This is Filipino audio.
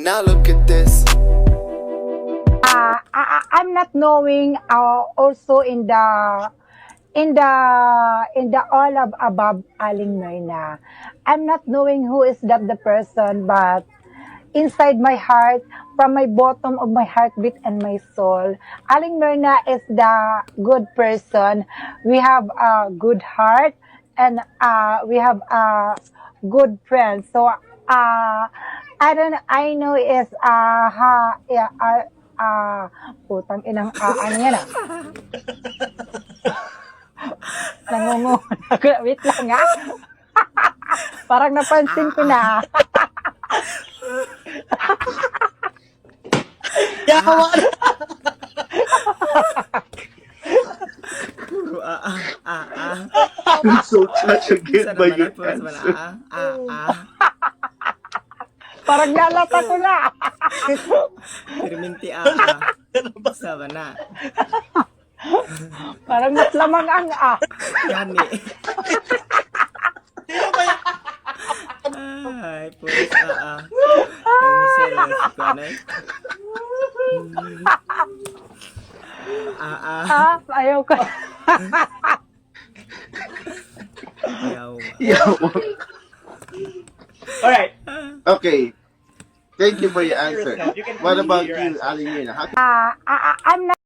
now look at this. I'm not knowing also in the all of above Aling Myrna. I'm not knowing who is that the person, but inside my heart, from my bottom of my heartbeat and my soul, Aling Myrna is the good person. We have a good heart and we have a good friend. So I know is putang inang ano yan nangungo. Wait lang Parang napansin ko na. Yawa na. Puro I'm so touched again by your Puro sa answer. Parang nalata ko na. Perminti Sa mana. Parang mas lamang ang Gani. Ay, puro sa Ang sila si Kwanay. Ayaw ko. Yawa. Yawa. Alright. Okay. Thank you for your answer. You can What about repeat your you, answer. Aling Myrna? How I'm not